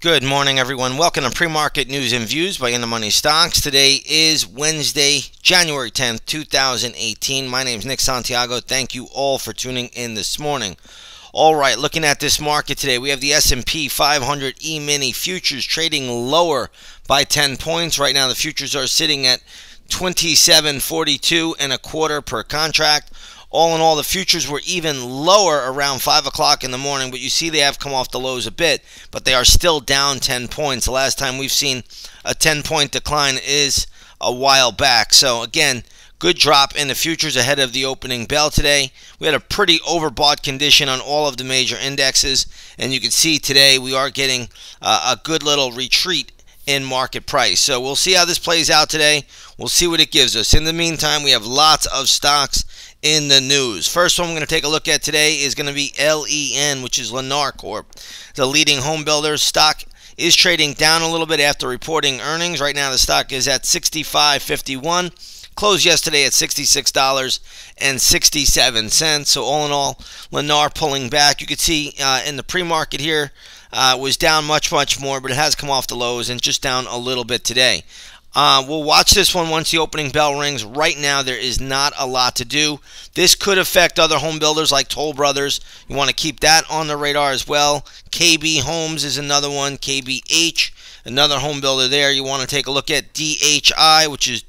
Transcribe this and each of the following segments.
Good morning, everyone. Welcome to Pre-Market News and Views by In the Money Stocks. Today is Wednesday, January 10th, 2018. My name is Nick Santiago. Thank you all for tuning in this morning. All right, looking at this market today, we have the S&P 500 E-mini futures trading lower by 10 points. Right now, the futures are sitting at 27.42 and a quarter per contract. All in all, the futures were even lower around 5 o'clock in the morning, but you see they have come off the lows a bit, but they are still down 10 points. The last time we've seen a 10-point decline is a while back. So again, good drop in the futures ahead of the opening bell today. We had a pretty overbought condition on all of the major indexes, and you can see today we are getting a good little retreat in market price. So we'll see how this plays out today. We'll see what it gives us. In the meantime, we have lots of stocks in the news. First one we're going to take a look at today is going to be LEN, which is Lennar Corp, the leading home builder. Stock is trading down a little bit after reporting earnings. Right now the stock is at $65.51. Closed yesterday at $66.67. So all in all, Lennar pulling back. You could see in the pre-market here, was down much more, but it has come off the lows and just down a little bit today. We'll watch this one once the opening bell rings. Right now, there is not a lot to do. This could affect other home builders like Toll Brothers. You want to keep that on the radar as well. KB Homes is another one. KBH, another home builder there. You want to take a look at DHI, which is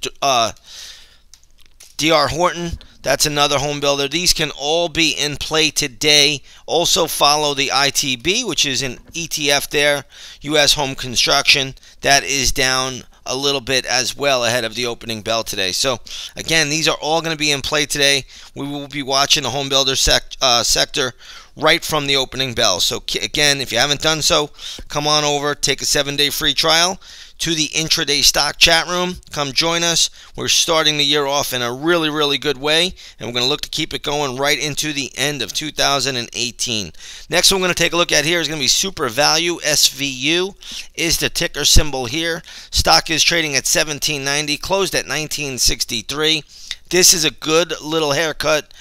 DR Horton. That's another home builder. These can all be in play today. Also follow the ITB, which is an ETF there. U.S. Home Construction. That is down a little bit as well ahead of the opening bell today. So again, these are all going to be in play today. We will be watching the home builder sector right from the opening bell. So again, if you haven't done so, come on over, take a 7-day free trial to the intraday stock chat room. Come join us. We're starting the year off in a really good way, and we're going to look to keep it going right into the end of 2018. Next one we're going to take a look at here is going to be Super Value. SVU is the ticker symbol here. Stock is trading at $17.90, closed at $19.63. This is a good little haircut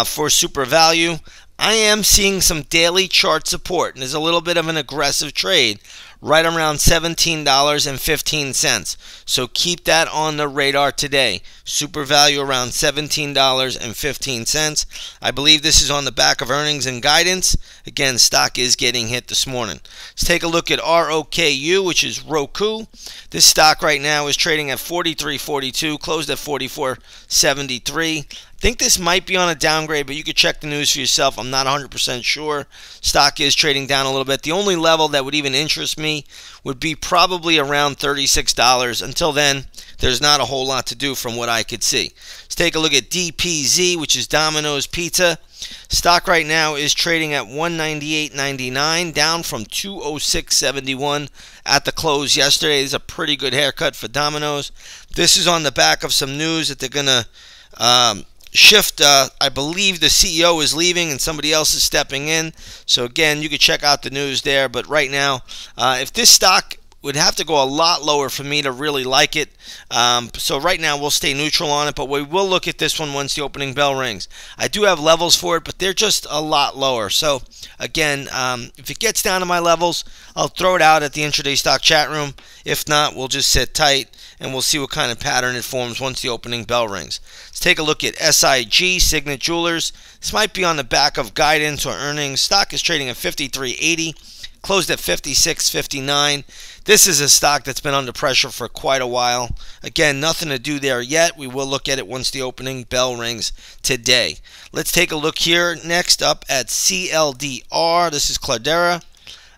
for Super Value. I am seeing some daily chart support, and there's a little bit of an aggressive trade right around $17.15. So keep that on the radar today. Super Value around $17.15. I believe this is on the back of earnings and guidance. Again, stock is getting hit this morning. Let's take a look at ROKU, which is Roku. This stock right now is trading at $43.42, closed at $44.73. I think this might be on a downgrade, but you could check the news for yourself. I'm not 100% sure. Stock is trading down a little bit. The only level that would even interest me would be probably around $36. Until then, there's not a whole lot to do from what I could see. Let's take a look at DPZ, which is Domino's Pizza. Stock right now is trading at $198.99, down from $206.71 at the close yesterday. This is a pretty good haircut for Domino's. This is on the back of some news that they're going to shift. I believe the CEO is leaving and somebody else is stepping in. So again, you can check out the news there. But right now, if this stock would have to go a lot lower for me to really like it. So right now we'll stay neutral on it, but we will look at this one once the opening bell rings. I do have levels for it, but they're just a lot lower. So again, if it gets down to my levels, I'll throw it out at the intraday stock chat room. If not, we'll just sit tight and we'll see what kind of pattern it forms once the opening bell rings. Let's take a look at SIG, Signet Jewelers. This might be on the back of guidance or earnings. Stock is trading at $53.80. Closed at $56.59. This is a stock that's been under pressure for quite a while. Again, nothing to do there yet. We will look at it once the opening bell rings today. Let's take a look here next up at CLDR. This is Cladera.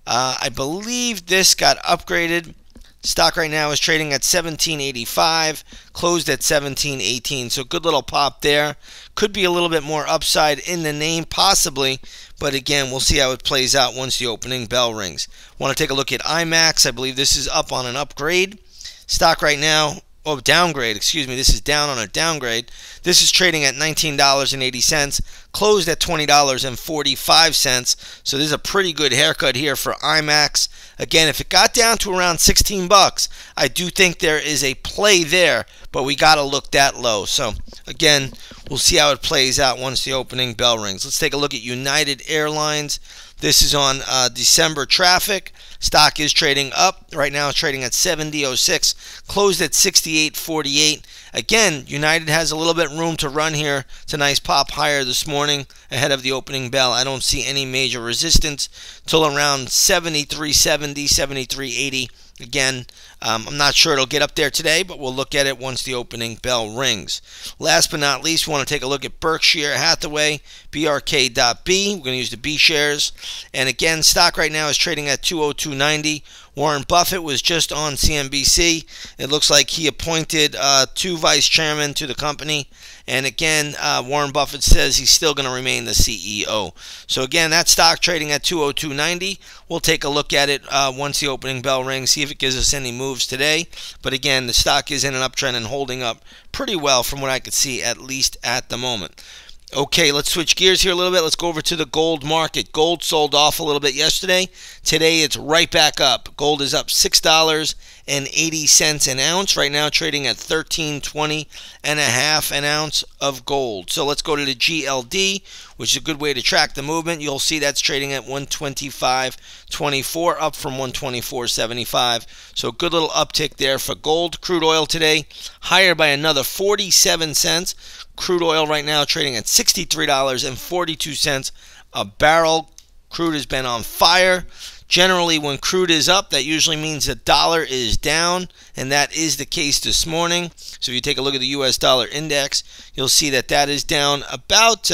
I believe this got upgraded. Stock right now is trading at $17.85, closed at $17.18. So good little pop there. Could be a little bit more upside in the name, possibly. But again, we'll see how it plays out once the opening bell rings. Want to take a look at IMAX. I believe this is up on an upgrade. Stock right now, oh, downgrade, excuse me. This is down on a downgrade. This is trading at $19.80, closed at $20.45. So this is a pretty good haircut here for IMAX. Again, if it got down to around $16, I do think there is a play there, but we got to look that low. So again, we'll see how it plays out once the opening bell rings. Let's take a look at United Airlines. This is on December traffic. Stock is trading up. Right now it's trading at 70.06, closed at 68.48. Again, United has a little bit room to run here. It's a nice pop higher this morning ahead of the opening bell. I don't see any major resistance till around 73.70, 73.80. Again, I'm not sure it'll get up there today, but we'll look at it once the opening bell rings. Last but not least, we want to take a look at Berkshire Hathaway, BRK.B. We're going to use the B shares. And again, stock right now is trading at 202.90. Warren Buffett was just on CNBC. It looks like he appointed 2 vice chairmen to the company. And again, Warren Buffett says he's still going to remain the CEO. So again, that stock trading at 202.90. We'll take a look at it once the opening bell rings, see if it gives us any moves today. But again, the stock is in an uptrend and holding up pretty well from what I could see, at least at the moment. Okay, let's switch gears here a little bit. Let's go over to the gold market. Gold sold off a little bit yesterday. Today it's right back up. Gold is up $6.80 an ounce. Right now trading at $13.20 and a half an ounce of gold. So let's go to the GLD, which is a good way to track the movement. You'll see that's trading at 125.24, up from 124.75. So a good little uptick there for gold. Crude oil today higher by another 47 cents. Crude oil right now trading at $63.42 a barrel. Crude has been on fire. Generally, when crude is up, that usually means the dollar is down, and that is the case this morning. So if you take a look at the U.S. dollar index, you'll see that that is down about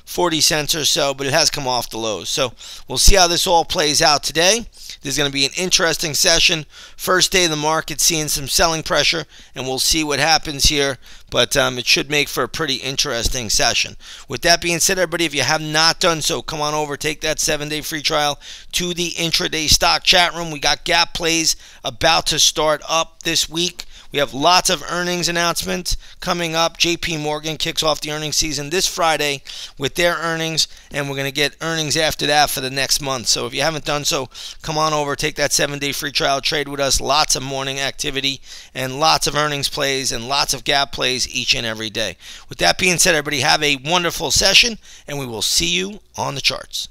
40 cents or so, but it has come off the lows. So we'll see how this all plays out today. There's going to be an interesting session. First day of the market, seeing some selling pressure, and we'll see what happens here. But it should make for a pretty interesting session. With that being said, everybody, if you have not done so, come on over, take that 7-day free trial to the intraday stock chat room. We got gap plays about to start up this week. We have lots of earnings announcements coming up. JP Morgan kicks off the earnings season this Friday with their earnings, and we're going to get earnings after that for the next month. So if you haven't done so, come on over, take that 7-day free trial, trade with us. Lots of morning activity and lots of earnings plays and lots of gap plays each and every day. With that being said, everybody, have a wonderful session, and we will see you on the charts.